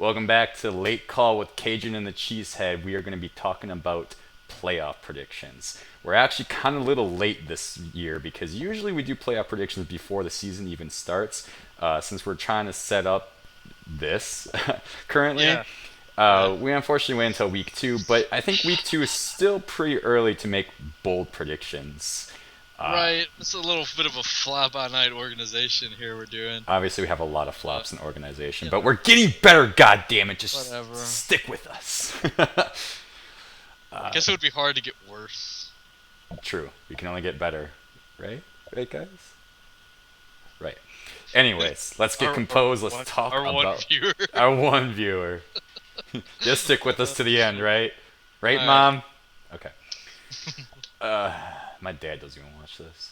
Welcome back to Late Call with Cajun and the Cheesehead. We are going to be talking about playoff predictions. We're actually kind of a little late this year because usually we do playoff predictions before the season even starts. Since we're trying to set up this currently, Yeah, yeah. we unfortunately wait until week two, but I think week two is still pretty early to make bold predictions. Right. It's a little bit of a fly-by-night organization here we're doing. Obviously, we have a lot of But, flops in organization, you but know, we're getting better. God damn it! Just whatever. stick with us. Guess it would be hard to get worse. True. We can only get better, right? Right, guys. Right. Anyways, let's get Our composed. Let's one, talk our one about viewer. our one viewer. Just stick with us to the end, Shoot. right? Right, Alright. Mom? Okay. My dad doesn't even watch this.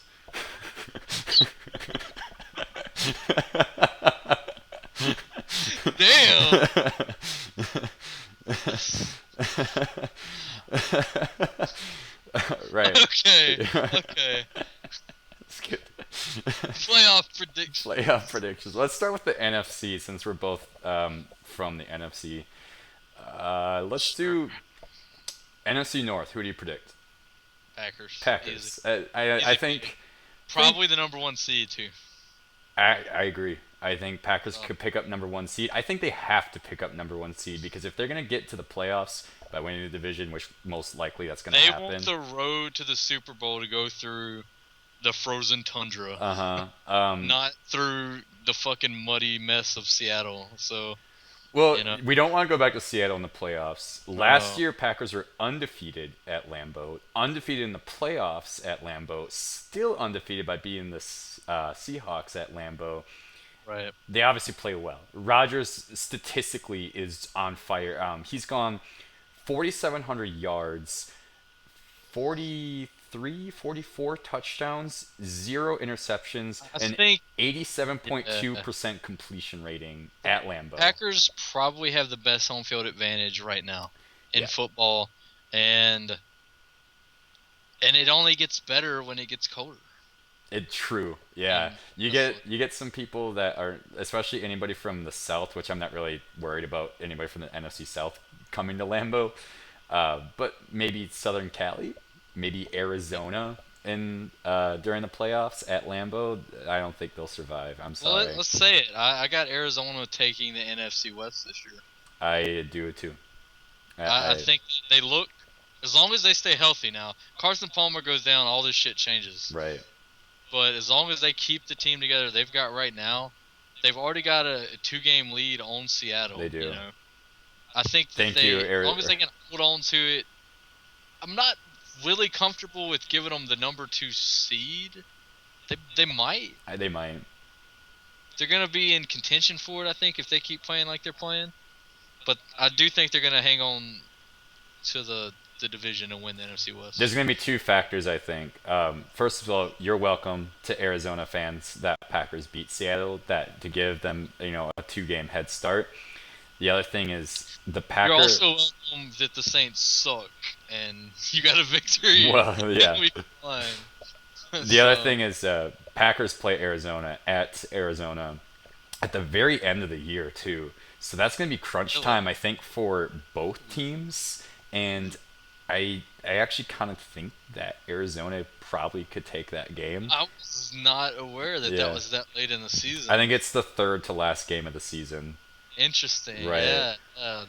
Damn! Right. Okay, okay. Let's get Playoff prediction. playoff predictions. Let's start with the NFC since we're both from the NFC. Let's Sure. do NFC North. Who do you predict? Packers. Easy. Packers. I Easy peasy. think Probably the number one seed, too. I agree. I think Packers Uh, could pick up number one seed. I think they have to pick up number one seed because if they're gonna get to the playoffs by winning the division, which most likely that's gonna they want happen. the road to the Super Bowl to go through the frozen tundra. Uh-huh. Not through the fucking muddy mess of Seattle. So, Well, you know, we don't want to go back to Seattle in the playoffs. Last no, year, Packers were undefeated at Lambeau, undefeated in the playoffs at Lambeau, still undefeated by beating the Seahawks at Lambeau. right. They obviously play well. Rodgers statistically is on fire. He's gone 4,700 yards, 43, 44 touchdowns, zero interceptions, I and think 87.2% completion rating at Lambeau. Packers probably have the best home field advantage right now in Yeah. football, and it only gets better when it gets colder. It true. Yeah. And You that's get you get some people that are especially anybody from the South, which I'm not really worried about anybody from the NFC South coming to Lambeau. But maybe Southern Cali, maybe Arizona in during the playoffs at Lambeau. I don't think they'll survive. I'm well. sorry. Let's say it. I got Arizona taking the NFC West this year. I do it too. I think they look as long as they stay healthy. Now Carson Palmer goes down, all this shit changes. Right. But as long as they keep the team together they've got right now, they've already got a two-game lead on Seattle. They do. You know, I think that Thank you, as long as they can hold on to it, I'm not really comfortable with giving them the number two seed. They might. They might. They're gonna be in contention for it. I think if they keep playing like they're playing, but I do think they're gonna hang on to the division and win the NFC West. There's going to be two factors, I think. First of all, you're welcome to Arizona fans that Packers beat Seattle, that to give them, a two-game head start. The other thing is the You're Packers. also welcome that the Saints suck and you got a victory Well, yeah. in week one. The other So, thing is Packers play Arizona at Arizona at the very end of the year too. So that's going to be crunch really, time, I think, for both teams. And I actually kind of think that Arizona probably could take that game. I was not aware that that Yeah. was that late in the I season. think it's the third to last game of the season. Interesting. Right. Yeah.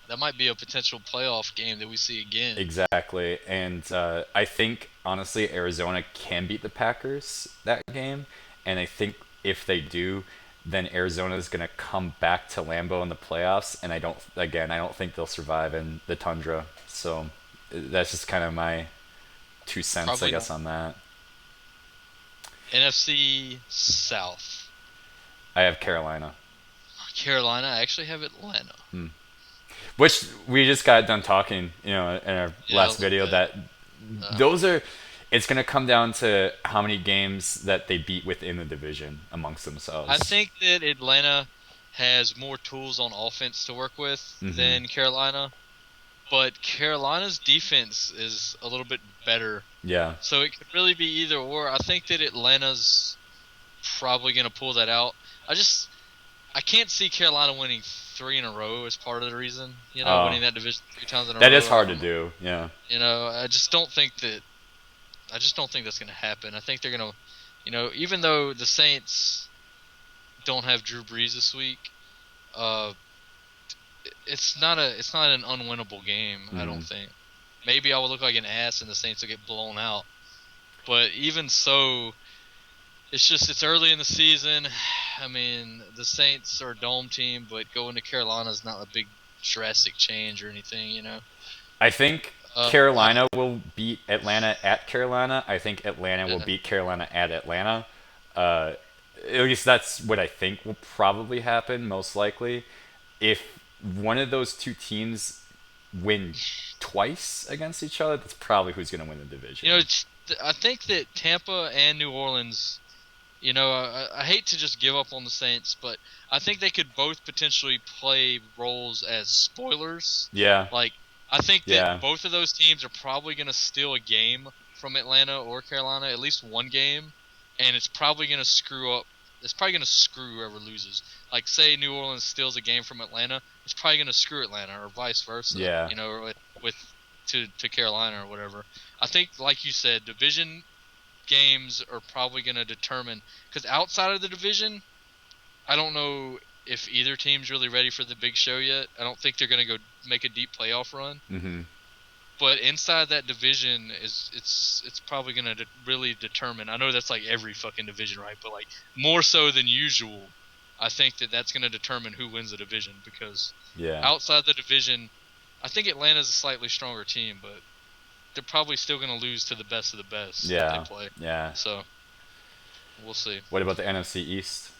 That might be a potential playoff game that we see again. Exactly. And I think, honestly, Arizona can beat the Packers that game. And I think if they do, then Arizona is going to come back to Lambeau in the playoffs. And I don't think they'll survive in the tundra. So that's just kind of my 2 cents, I Probably guess, not. on that. NFC South. I have Carolina. Carolina. I actually have Atlanta. Which we just got done talking, in our Yeah, a last little video bit. that Uh, those are it's going to come down to how many games that they beat within the division amongst I themselves. think that Atlanta has more tools on offense to work with Hmm. than Carolina, but Carolina's defense is a little bit better. Yeah. So it could really be either or. I think that Atlanta's probably going to pull that out. I just I can't see Carolina winning 3 in a row as part of the reason. Oh, Winning that division 3 times in a that is row. hard to do. Yeah. I just don't think that. I just don't think that's going to happen. I think they're going to, even though the Saints don't have Drew Brees this week, uh, it's not an unwinnable game. I don't Hmm. think. Maybe I will look like an ass and the Saints will get blown out. But even so, it's early in the season. I mean, the Saints are a dome team, but going to Carolina is not a big drastic change or anything. I think Uh, I, Carolina will beat Atlanta at Carolina. I think Atlanta will yeah. beat Carolina at Atlanta. Uh, at least that's what I think will probably happen, most likely. If one of those two teams win twice against each other, that's probably who's going to win the division. I think that Tampa and New Orleans. I hate to just give up on the Saints, but I think they could both potentially play roles as spoilers. Yeah, Like, I think that yeah, both of those teams are probably going to steal a game from Atlanta or Carolina, at least one game, and it's probably going to screw up. It's probably going to screw whoever loses. Like, say New Orleans steals a game from Atlanta, it's probably going to screw Atlanta, or vice versa. yeah. Or with to Carolina or whatever. I think, like you said, division games are probably going to determine, because outside of the division, I don't know if either team's really ready for the big show yet. I don't think they're going to go make a deep playoff run. Hmm. But inside that division it's probably going to really determine. I know that's like every fucking division, right? But like more so than usual, I think that's going to determine who wins the division, because Yeah, outside the division, I think Atlanta's a slightly stronger team, but they're probably still going to lose to the best of the best that they yeah, play. yeah. So we'll see. What about the NFC East?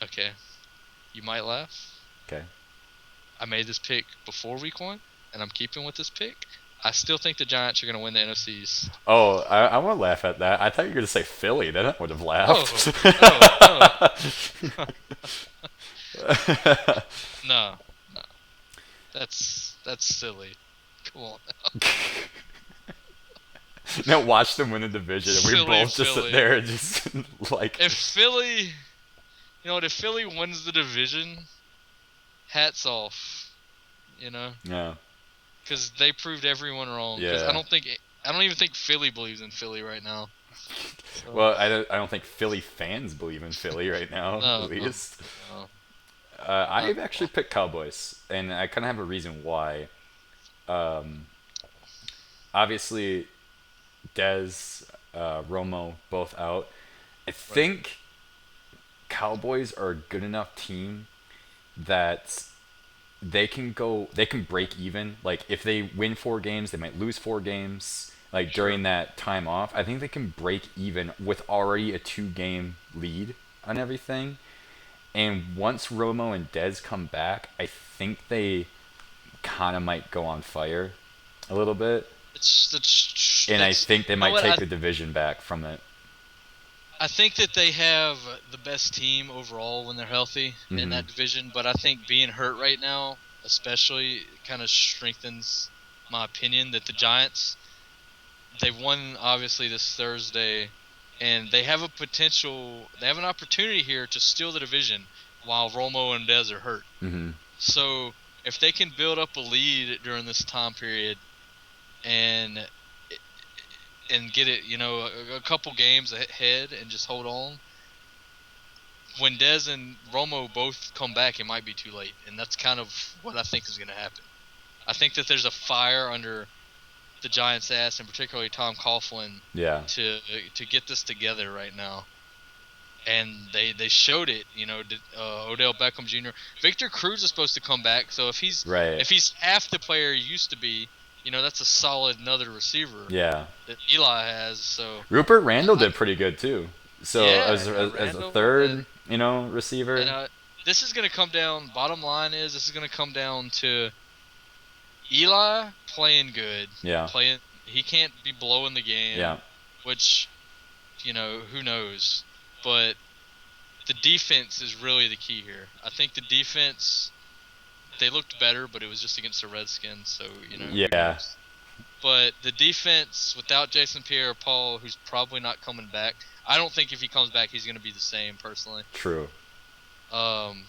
Okay, you might laugh. Okay. I made this pick before week 1, and I'm keeping with this pick. I still think the Giants are going to win the NFC East. Oh, I want to laugh at that. I thought you were going to say Philly. Then I would have laughed. Oh, no, no, no, no. That's silly. Come on, Now watch them win the division, and we silly both just sit Philly. there and just like, If Philly, if Philly wins the division, hats off. You know, yeah, because they proved everyone wrong. Because yeah. I don't even think Philly believes in Philly right now. So Well, I don't think Philly fans believe in Philly right now, at no, least. no, I've not actually picked Cowboys, and I kind of have a reason why. Um, Obviously, Dez, Romo, both out. I right. think Cowboys are a good enough team that they can break even. Like if they win 4 games, they might lose 4 games. Like Sure. during that time off, I think they can break even with already a 2 game lead on everything. And once Romo and Dez come back, I think they kind of might go on fire a little bit. And I think they you know might what take the division back from it. I think that they have the best team overall when they're healthy in Hmm. that division, but I think being hurt right now, especially, kind of strengthens my opinion that the Giants, they've won obviously this Thursday, and they have an opportunity here to steal the division while Romo and Dez are hurt. Hmm. So if they can build up a lead during this time period and get it, a couple games ahead and just hold on, when Dez and Romo both come back, it might be too late, and that's kind of what I think is going to happen. I think that there's a fire under the Giants' ass, and particularly Tom Coughlin, Yeah. to get this together right now. And they showed it. Odell Beckham Jr. Victor Cruz is supposed to come back, so Right. if he's half the player he used to be, that's a solid another receiver Yeah. that Eli has. So Rupert Randall I, did pretty good too. So yeah, as a Randall, third, and receiver. this is going to come down. Bottom line is, this is going to come down to Eli playing good, Yeah. playing. He can't be blowing the game, Yeah. which who knows. But the defense is really the key here. I think the defense, they looked better, but it was just against the Redskins, so who Yeah. knows. But the defense without Jason Pierre-Paul, who's probably not coming back, I don't think if he comes back, he's going to be the same. Personally, True. um,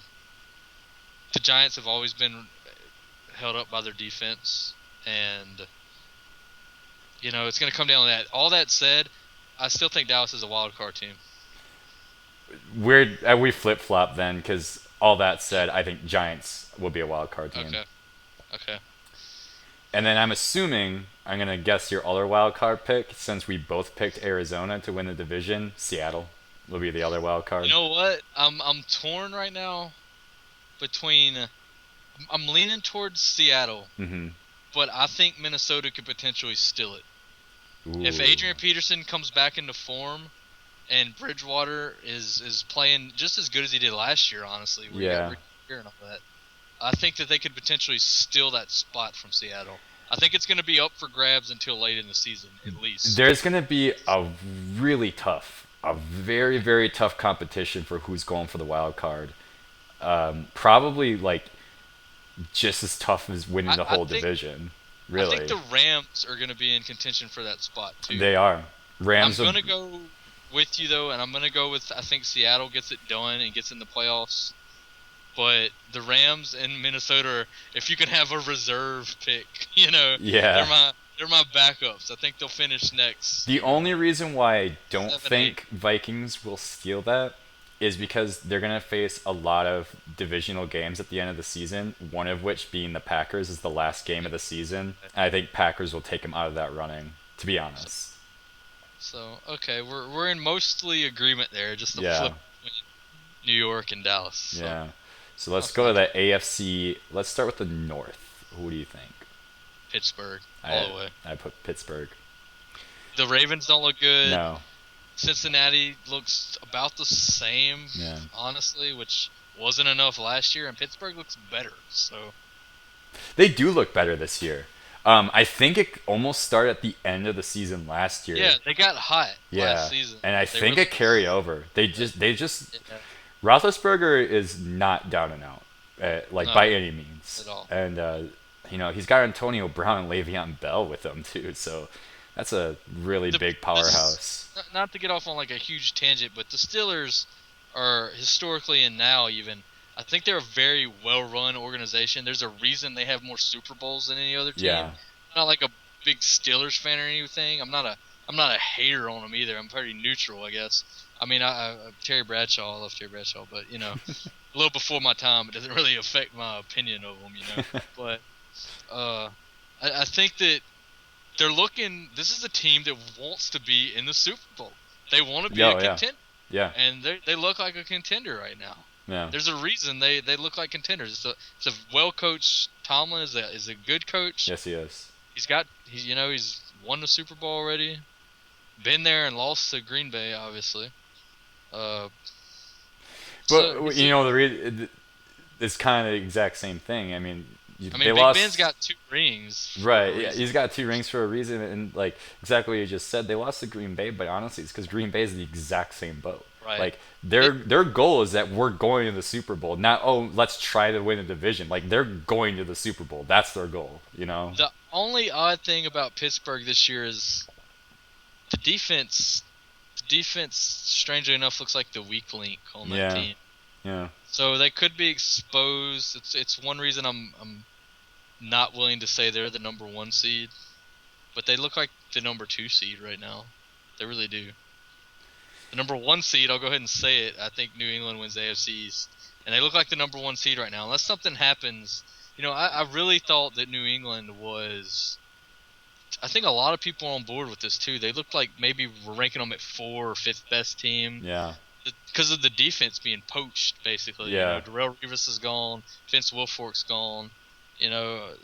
the Giants have always been held up by their defense, and it's going to come down to that. All that said, I still think Dallas is a wild card team. We flip flop then, because all that said, I think Giants will be a wild card team. Okay. Okay. And then I'm gonna guess your other wild card pick, since we both picked Arizona to win the division. Seattle will be the other wild You card. know what? I'm torn right now between. I'm leaning towards Seattle, Mm-hmm. but I think Minnesota could potentially steal it. If Ooh. Adrian Peterson comes back into form and Bridgewater is playing just as good as he did last year, honestly, where you got Yeah. Ricky Here and all that, I think that they could potentially steal that spot from Seattle. I think it's going to be up for grabs until late in the season, at least. There's gonna be a very very tough competition for who's going for the wild card. Probably like just as tough as winning I, the I whole think division. I think Really, the Rams are going to be in contention for that spot too. they are. I'm Rams. going to go with you though, and I'm going to go with I think Seattle gets it done and gets in the playoffs. But the Rams and Minnesota, if you can have a reserve pick, they're Yeah. my backups. I think they'll finish next. The only reason why I don't 7-8. think Vikings will steal that is because they're going to face a lot of divisional games at the end of the season, one of which being the Packers is the last game of the season. And I think Packers will take them out of that running, to be honest. So okay, we're in mostly agreement there. Just the Yeah. flip between New York and Dallas. So Yeah. So let's that's go to not the AFC. Let's start with the North. Who do you think? Pittsburgh all I the way. I put Pittsburgh. The Ravens don't look good. No. Cincinnati looks about the same, Yeah. honestly, which wasn't enough last year, and Pittsburgh looks better. So They do look better this year. I think it almost started at the end of the season last year. yeah, they got hot Yeah, last season. and I They think really it carried over. They just yeah, Roethlisberger is not down and out, like no, by any means. at all. And he's got Antonio Brown and Le'Veon Bell with him too, so that's a really big powerhouse. Not to get off on like a huge tangent, but the Steelers are historically and now even. I think they're a very well-run organization. There's a reason they have more Super Bowls than any other team. Yeah, I'm not like a big Steelers fan or anything. I'm not a hater on them either. I'm pretty neutral, I guess. I mean, Terry Bradshaw, I love Terry Bradshaw, but a little before my time, it doesn't really affect my opinion of them, But I think that they're looking. This is a team that wants to be in the Super Bowl. They want to be a contender, yeah, and they look like a contender right now. yeah. There's a reason they look like contenders. It's a well coached. Tomlin is a good coach. Yes, he is. He's won the Super Bowl already. Been there and lost to Green Bay, obviously. But So, it's kind of the exact same thing. I mean, I they mean, Big lost. Ben's got 2 rings. For Right, a yeah, reason. he's got 2 rings for a reason, and like exactly what you just said, they lost to Green Bay, but honestly, it's because Green Bay is the exact same boat. Right. Like their goal is that we're going to the Super Bowl, not let's try to win a division. Like they're going to the Super Bowl. That's their goal. The only odd thing about Pittsburgh this year is the defense. The defense, strangely enough, looks like the weak link on that Yeah. team. Yeah, So they could be exposed. It's one reason I'm not willing to say they're the number 1 seed, but they look like the number 2 seed right now. They really do. The number 1 seed, I'll go ahead and say it. I think New England wins the AFC East, and they look like the number 1 seed right now. Unless something happens, I really thought that New England was. I think a lot of people are on board with this too. They look like maybe we're ranking them at 4 or 5th best team. yeah, Because of the defense being poached, basically. Yeah. Darrell Revis is gone. Vince Wilfork's gone.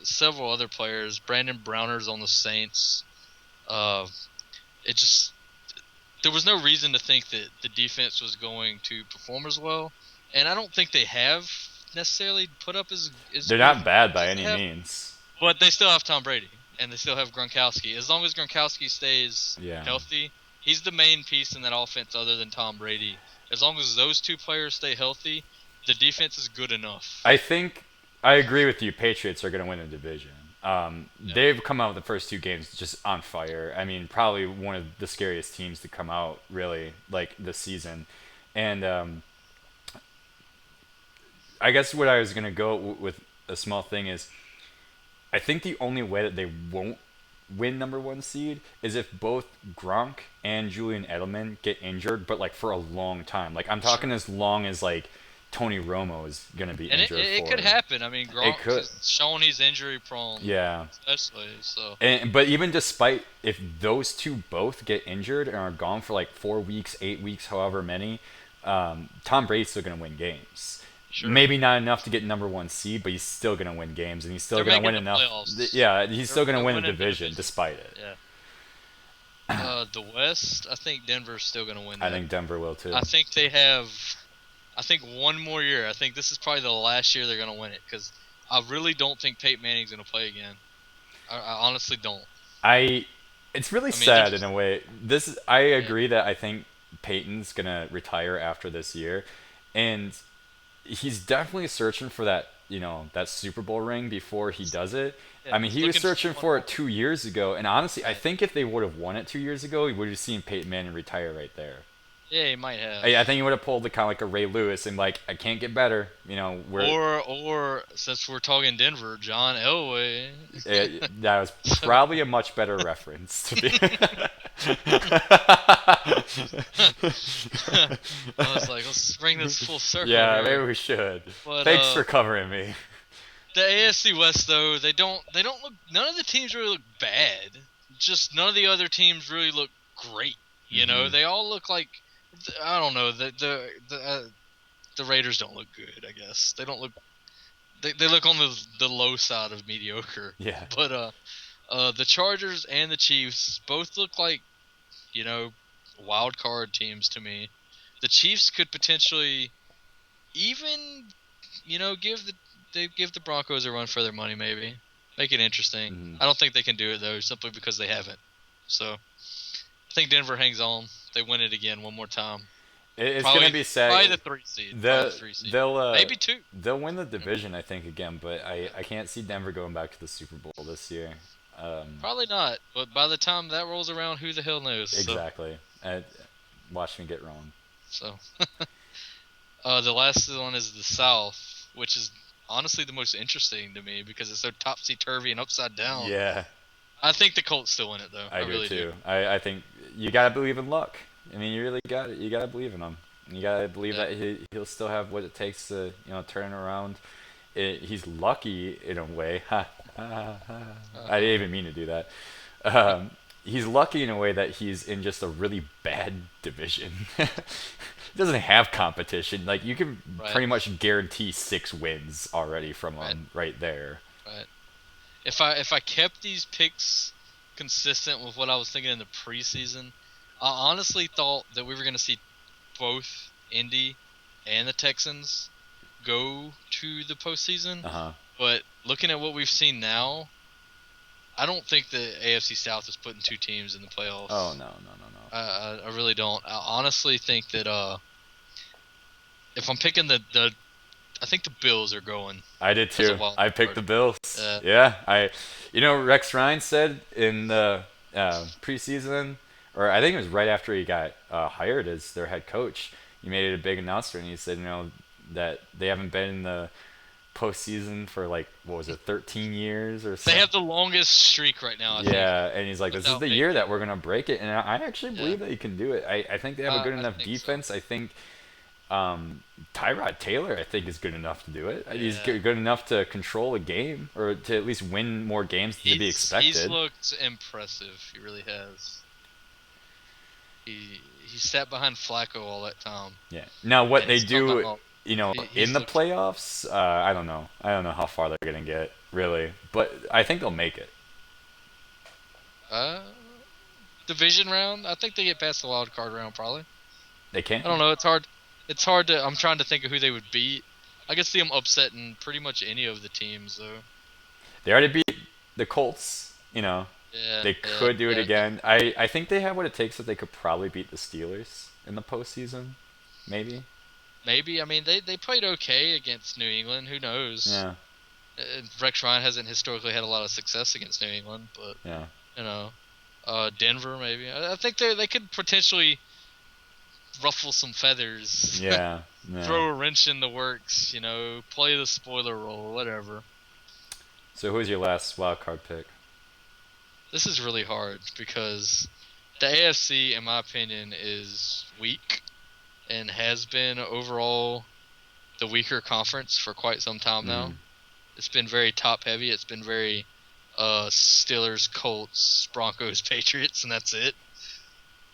Several other players. Brandon Browner's on the Saints. It just there was no reason to think that the defense was going to perform as well, and I don't think they have necessarily put up as they're good not bad by as any they have. means. But they still have Tom Brady, and they still have Gronkowski. As long as Gronkowski stays Yeah. healthy, he's the main piece in that offense other than Tom Brady. As long as those 2 players stay healthy, the defense is good enough. I think I agree with you. Patriots are going to win the division. Yeah. They've come out the first two games just on fire. I mean, probably one of the scariest teams to come out really like this season. And I guess what I was gonna go with a small thing is I think the only way that they won't win number one seed is if both Gronk and Julian Edelman get injured, but like for a long time. Like I'm talking Sure. as long as like Tony Romo is gonna be And it, injured it, it could for. happen. I mean, It Gronk could, has shown he's injury prone, yeah. especially. So But even despite if those two both get injured and are gone for like 4 weeks, 8 weeks, however many, Tom Brady's still gonna win games. sure, Maybe not enough to get number one seed, but he's still gonna win games, and he's still they're gonna making win the enough. playoffs. Yeah, he's still gonna They're win the winning the division division. despite it. Yeah. The West, I think Denver's still going to win I that. think Denver will too. I think they have. I think one more year. I think this is probably the last year they're going to win it because I really don't think Peyton Manning's going to play again. I honestly don't. I it's really I mean, sad in a way. I yeah, agree that I think Peyton's gonna retire after this year, and he's definitely searching for that that Super Bowl ring before he does it. yeah, I mean, he's he was looking for searching one for more. it 2 years ago, and honestly, I Right. think if they would have won it 2 years ago, we would have seen Peyton Manning retire right there. Yeah, he might I have. think he would have pulled the kind of like a Ray Lewis and like I can't get better. Where Or since we're talking Denver, John Elway. that was So probably a much better reference to be. I was like, let's bring this full circle Yeah, maybe here. we should. But Thanks for covering me. the AFC West though, they don't look none of the teams really look bad. Just none of the other teams really look great. Hmm. They all look like I don't know, the Raiders don't look good, I guess. They don't look they look on the low side of mediocre. Yeah. But the Chargers and the Chiefs both look like, you know, wild card teams to me. The Chiefs could potentially even, give the Broncos a run for their money, maybe make it interesting. Hmm. I don't think they can do it though, simply because they haven't. So I think Denver hangs on. They win it again one more time. It's gonna Probably, be probably sad. the three seed. Probably The the three seed. they'll Maybe two. they'll win the You know? division I think again, but Yeah. I can't see Denver going back to the Super Bowl this year. Probably not. But by the time that rolls around, who the hell knows? Exactly. Watch me get wrong. So the last one is the South, which is honestly the most interesting to me because it's so topsy turvy and upside down. Yeah, I think the Colts still win it though. I I do really do. too. I think you gotta believe in luck. I mean, you really got it. You gotta believe in him. You gotta believe Yeah. that he'll still have what it takes to turn it around. He's lucky in a way. Ha, ha, ha. I Uh-huh. didn't even mean to do that. Um, he's lucky in a way that he's in just a really bad division. He doesn't have competition. Like you can Right. pretty much guarantee 6 wins already from Right. him right there. Right. If I kept these picks consistent with what I was thinking in the preseason, I honestly thought that we were going to see both Indy and the Texans go to the postseason. Uh huh. But looking at what we've seen now, I don't think the AFC South is putting two teams in the Oh playoffs. no no no no. I really don't. I honestly think that if I'm picking I think the Bills are going I did as a too. wild I picked card. the Bills. Uh, Yeah, Rex Ryan said in the preseason, or I think it was right after he got hired as their head coach. He made a big announcement. And he said, that they haven't been in the postseason for like what was it, 13 years or they so. have the longest streak right now, I think, Yeah, and he's like, this is without the year making. that we're gonna break it, and I actually Yeah, believe that he can do it. I think they have a good I enough think so. defense. I think Tyrod Taylor, I think, is good enough to do it. He's Yeah, good enough to control a game or to at least win more games than to be he's expected. looked impressive. He really has. He sat behind Flacco all that time, Yeah. Now, what and they do, somehow in he's the looked. playoffs, I don't know. I don't know how far they're gonna get, really, but I think they'll make it. Uh, Division round. I think they get past the wild card round probably. They I don't can. know. It's hard. It's hard to. I'm trying to think of who they would beat. I could see them upsetting pretty much any of the teams though. They already beat the Colts. Yeah, They yeah, could do it yeah. again. I think they have what it takes that they could probably beat the Steelers in the postseason. Maybe. Maybe. I mean, they played okay against New England. Who knows? Yeah. Rex Ryan hasn't historically had a lot of success against New England, but Yeah. you know, Denver maybe. I think they could potentially ruffle some feathers, Yeah. Yeah. throw a wrench in the works. Play the spoiler role, whatever. So who's your last wild card pick? This is really hard because the AFC, in my opinion, is weak and has been overall the weaker conference for quite some time Mm-hmm. now. It's been very top heavy. It's been very Steelers, Colts, Broncos, Patriots, and that's it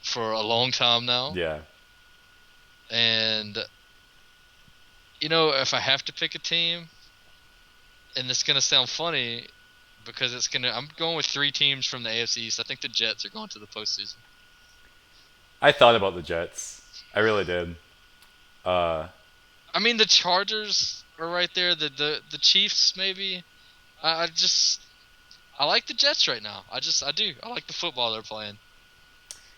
for a long time now. Yeah. And if I have to pick a team, and it's gonna sound funny because I'm going with three teams from the AFC East. I think the Jets are going to the postseason. I thought about the Jets. I really did. Uh, I mean, the Chargers are right there. The Chiefs maybe. I like the Jets right now. I do. I like the football they're playing.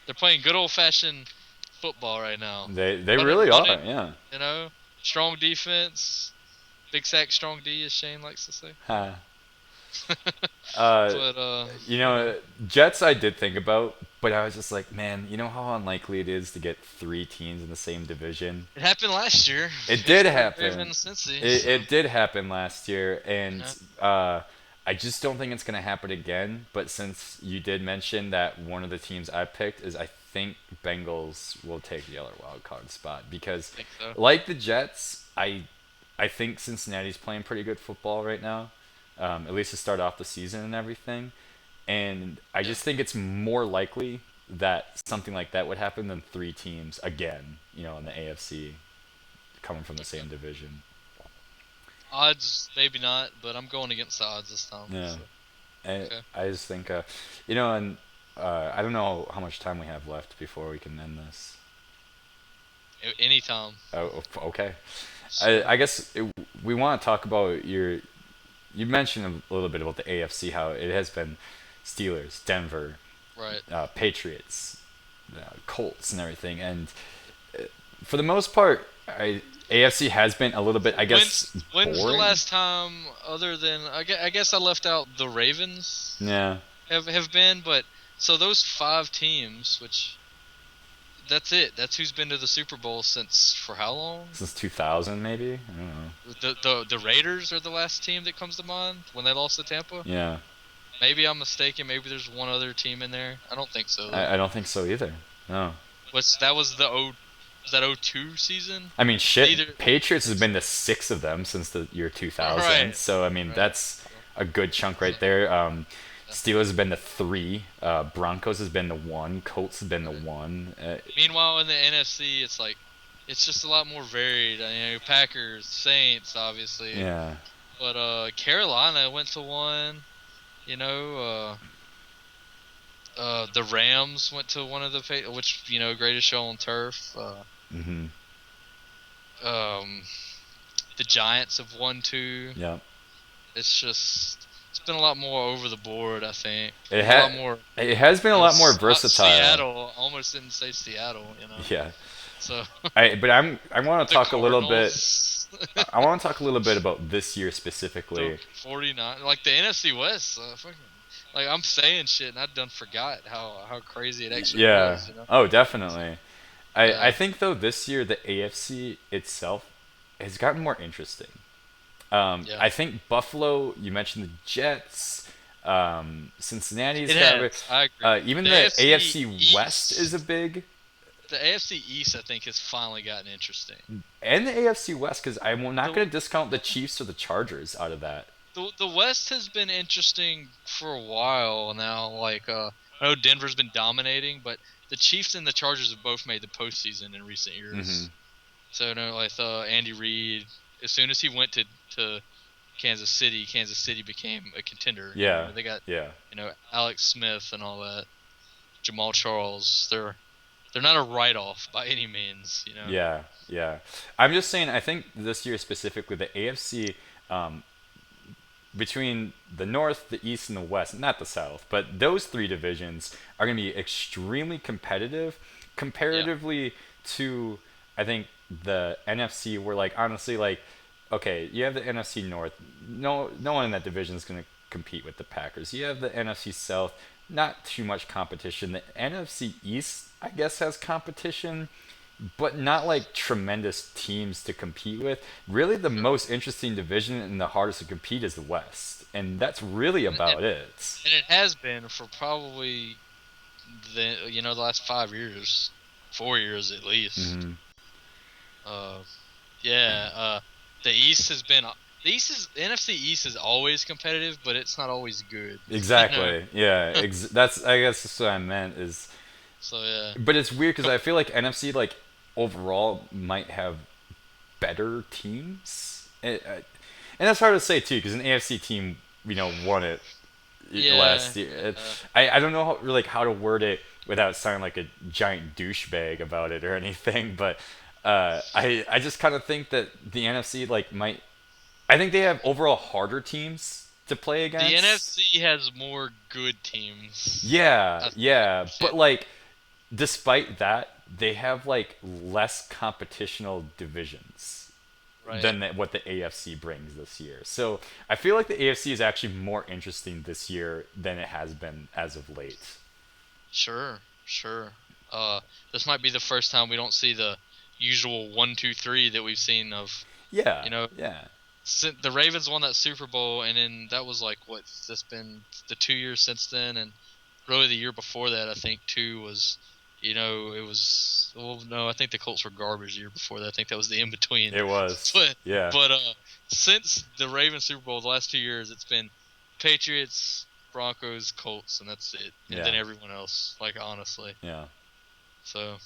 They're playing good old fashioned football right now. they Running, really are. running. Yeah. You know, strong defense, big sack, strong D, as Shane likes to say. Ha. Uh, But you know, Jets I did think about, but I was just like, man, you know how unlikely it is to get three teams in the same division. it happened last year. It did Pittsburgh, Ravens, happen. Cincy. It, So it did happen last year, and yeah, uh, I just don't think it's gonna happen again. But since you did mention that one of the teams I picked is, I think Bengals will take the other wild card spot because, I think so. like the Jets, I think Cincinnati's playing pretty good football right now, at least to start off the season and everything. And I Yeah. just think it's more likely that something like that would happen than three teams again, in the AFC coming from the Okay. same division. Odds, maybe not, but I'm going against the odds this time. Yeah. So I, okay. I just think, and I don't know how much time we have left before we can end this. Anytime. Oh, okay. So I guess we want to talk about your. You mentioned a little bit about the AFC, how it has been Steelers, Denver, right. Patriots, Colts, and everything. And for the most part, AFC has been a little bit, I guess, When's the boring. last time other than I guess I left out the Ravens Yeah, have been, but so those five teams, which that's it. That's who's been to the Super Bowl since for how long? since 2000, maybe. I don't know. The Raiders are the last team that comes to mind when they lost to Tampa. Yeah, Maybe I'm mistaken. Maybe there's one other team in there. I don't think so though. I don't think so either. No. Was that 02 season? I mean, Neither. shit. Patriots has been the six of them since the year 2000. Right. So I mean, Right. that's a good chunk right there. Yeah. Steelers have been the three. Broncos has been the one. Colts has been the one. Meanwhile, in the NFC, it's just a lot more varied. Packers, Saints, obviously, Yeah. but Carolina went to one. You know, the Rams went to one of which greatest show on turf. Hmm. Um, the Giants have won two. Yeah. It's been a lot more over the board. I think It a lot ha- more. it has been a lot more versatile. Seattle almost didn't say Seattle. Yeah. So I want to the talk a little bit. Cardinals. I want to talk a little bit about this year The specifically. 49, like the NFC West, like I'm saying shit and I done forgot how crazy it actually Yeah. was. Oh, definitely. I Yeah, think though this year the AFC itself has gotten more interesting. yeah, I think Buffalo. You mentioned the Jets. Cincinnati's it got has. I agree. even The the AFC AFC West is a East, big, the AFC East, I think, has finally gotten interesting. and the AFC West because I'm not The going to discount the Chiefs or the Chargers out of that. the West has been interesting for a while now. Like I know Denver's been dominating, but the Chiefs and the Chargers have both made the postseason in recent Hmm. years. So like Andy Reid, as soon as he went to Kansas City became a contender. Yeah. They got Yeah. Alex Smith and all that, Jamal Charles. They're not a write off by any means. Yeah. Yeah. I'm just saying. I think this year specifically, the AFC, um, between the North, the East, and the West, not the South, but those three divisions are going to be extremely competitive Yeah, comparatively to, I think, the NFC, where, like, honestly, like, okay, you have the NFC North. No one in that division is going to compete with the Packers. You have the NFC South. Not too much competition. The NFC East, I guess, has competition, but not like tremendous teams to compete with. Really, the Sure. most interesting division and the hardest to compete is the West, and that's really And about it. it has been for probably the last 5 years, 4 years at least. Hmm. Uh, yeah. The East has been the NFC East is always competitive, but it's not always good. You know. Exactly. Yeah. That's I guess that's what I meant is, So yeah. but it's weird because I feel like NFC like overall might have better teams, and that's hard to say too because an AFC team won it Yeah. last year. Uh, I don't know how to word it without sounding like a giant douchebag about it or anything, but I just kind of think that the NFC like might. I think they have overall harder teams to play the against. NFC has more good teams. Yeah, I yeah, think. but like despite that, they have like less competitional divisions Right. than what the AFC brings this year. So I feel like the AFC is actually more interesting this year than it has been as of late. Sure. Sure. Uh, this might be the first time we don't see the usual 1, 2, 3 that we've seen of. Yeah, You know, yeah, the Ravens won that Super Bowl, and then that was like what? That's been the 2 years since then, and really the year before that, I think too was, it was. Well, no, I think the Colts were garbage the year before that. I think that was the in between. it was. But Yeah, but since the Ravens Super Bowl, the last 2 years, it's been Patriots, Broncos, Colts, and that's it. And then yeah, everyone else, like honestly. yeah. So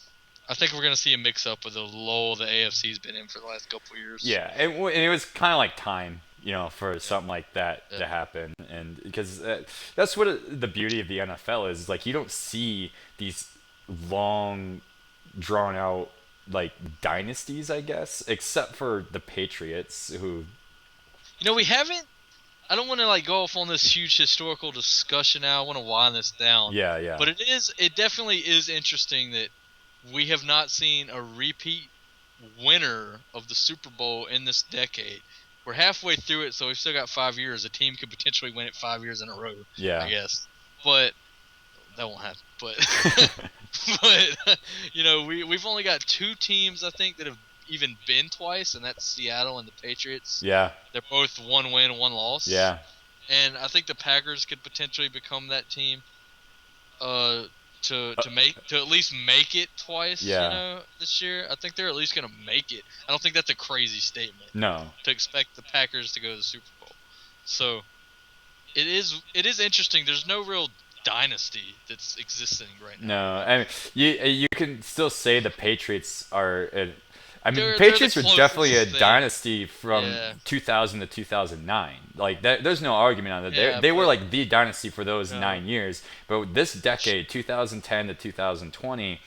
I think we're gonna see a mix up with the lull the AFC's been in for the last couple of years. Yeah, and it was kind of like time, for Yeah, something like that yeah, to happen, and because that's what the beauty of the NFL is. Like you don't see these long, drawn out like dynasties, I guess, except for the Patriots, who, we haven't. I don't want to like go off on this huge historical discussion now. I want to wind this down, yeah, yeah, but it definitely is interesting that we have not seen a repeat winner of the Super Bowl in this decade. We're halfway through it, so we've still got 5 years. A team could potentially win it 5 years in a row, I yeah, guess. But that won't happen. But but we've only got two teams I think that have even been twice, and that's Seattle and the Patriots. yeah, They're both one win, one loss, yeah, and I think the Packers could potentially become that team. Uh, to at least make it twice, yeah. this year. I think they're at least gonna make it. I don't think that's a crazy statement No, to expect the Packers to go to the Super Bowl. So it is interesting. There's no real dynasty that's existing right now. no. I mean, you can still say the Patriots are. I mean, They're the Patriots were definitely a closest thing. dynasty from Yeah, 2000 to 2009. Like that, there's no argument on that. yeah, They were but like the dynasty for those no. 9 years. But this decade, 2010 to 2020,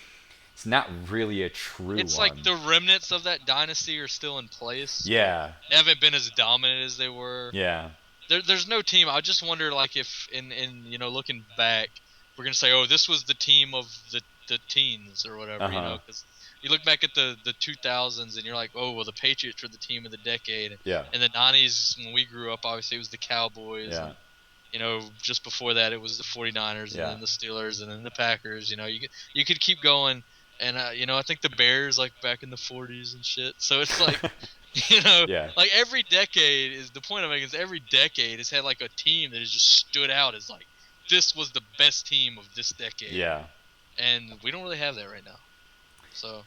it's not really a true It's like one. the remnants of that dynasty are still in place, but Yeah, they haven't been as dominant as they were. yeah, There's no team. I just wonder, like, if in looking back, we're gonna say, oh, this was the team of the teens or uh whatever, huh, because you look back at the 2000s and you're like, oh, well, the Patriots were the team of the decade. yeah, In the 90s, when we grew up, obviously it was the Cowboys, yeah, and just before that it was the 49ers, and yeah, then the Steelers, and then the Packers. You could keep going, and I think the Bears, like back in the 40s and shit. So it's like. yeah, Like every decade is the point I'm making is every decade has had like a team that has just stood out as like this was the best team of this decade, yeah. and we don't really have that right now. So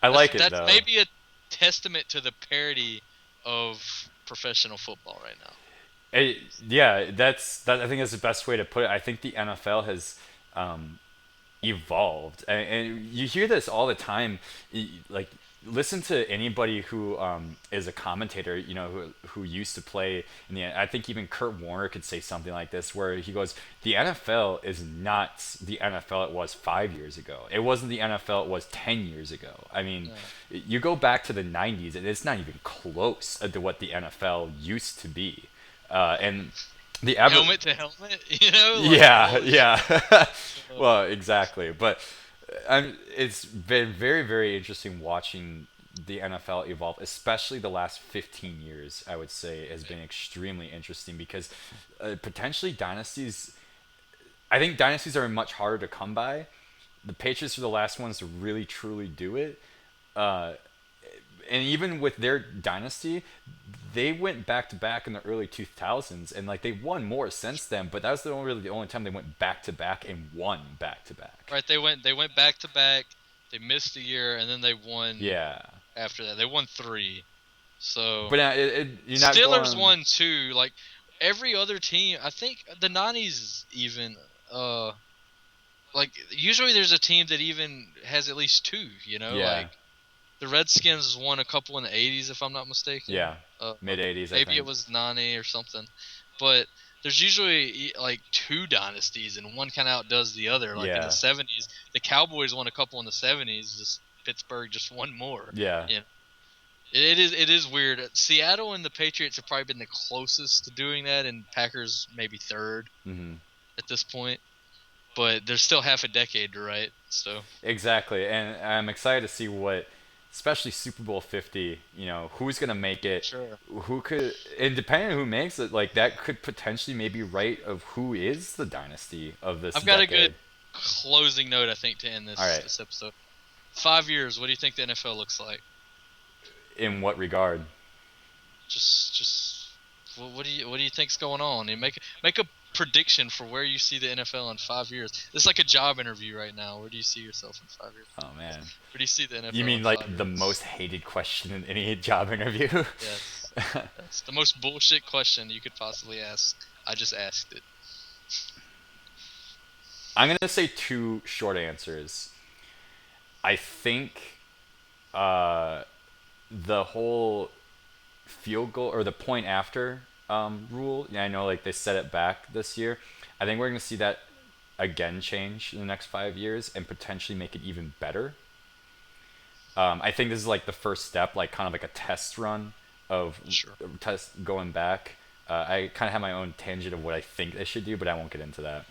I that's like it that's though. maybe a testament to the parity of professional football right now. It, yeah, I think that's the best way to put it. I think the NFL has um, evolved, and you hear this all the time. Like, listen to anybody who is a commentator, who used to play in the. I think even Kurt Warner could say something like this, where he goes, "The NFL is not the NFL it was 5 years ago. It wasn't the NFL it was 10 years ago. I mean, Yeah. you go back to the '90s, and it's not even close to what the NFL used to be." And the average. Helmet to helmet, like Yeah, holy shit. yeah. Uh, Well, exactly. But it's been very, very interesting watching the NFL evolve, especially the last 15 years, I would say has been extremely interesting because potentially dynasties. I think dynasties are much harder to come by. The Patriots are the last ones to really truly do it. Uh, and even with their dynasty, they went back to back in the early 2000s, and like they won more since then. But that was really the only time they went back to back and won back to back. Right, they went back to back. They missed a year, and then they won Yeah, after that. They won 3. So but you're not Steelers going. won 2. Like every other team, I think the '90s even. Like usually there's a team that even has at least 2. Yeah, Like the Redskins won a couple in the '80s, if I'm not mistaken. yeah, mid '80s, I Maybe it think. was '90 or something. But there's usually like 2 dynasties, and one kind of outdoes the other. Like in the Yeah, '70s, the Cowboys won a couple in the '70s. Just Pittsburgh just won more. yeah. You know, it is weird. Seattle and the Patriots have probably been the closest to doing that, and Packers maybe third Hmm. at this point. But there's still half a decade to write. So Exactly, and I'm excited to see what, especially Super Bowl 50. Who's gonna make it? sure. Who could? And depending on who makes it, like that could potentially maybe write of who is the dynasty of this I've got a good decade. closing note, I think, to end All this right. this episode. 5 years. What do you think the NFL looks like? In what regard? Just what do you think's going on? And make a prediction for where you see the NFL in 5 years. This is like a job interview right now. Where do you see yourself in 5 years? Oh man. Where do you see the You NFL mean in like five the years? most hated question in any job interview? Yes, that's the most bullshit question you could possibly ask. I just asked it. I'm gonna say two short answers. I think uh, the whole field goal or the point after rule. Yeah, I know like they set it back this year. I think we're gonna see that again change in the next 5 years and potentially make it even better. I think this is like the first step, like kind of like a test run of Sure. test going back. I kind of have my own tangent of what I think they should do, but I won't get into that.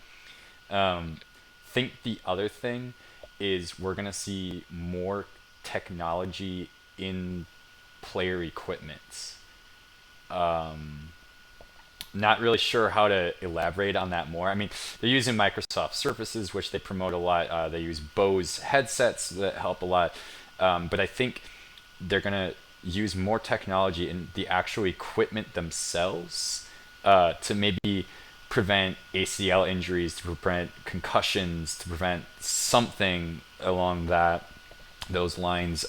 Think the other thing is we're gonna see more technology in player equipment. Not really sure how to elaborate on that more. I mean, they're using Microsoft Surfaces, which they promote a lot. They use Bose headsets that help a lot. But I think they're going to use more technology in the actual equipment themselves to maybe prevent ACL injuries, to prevent concussions, to prevent something along those lines.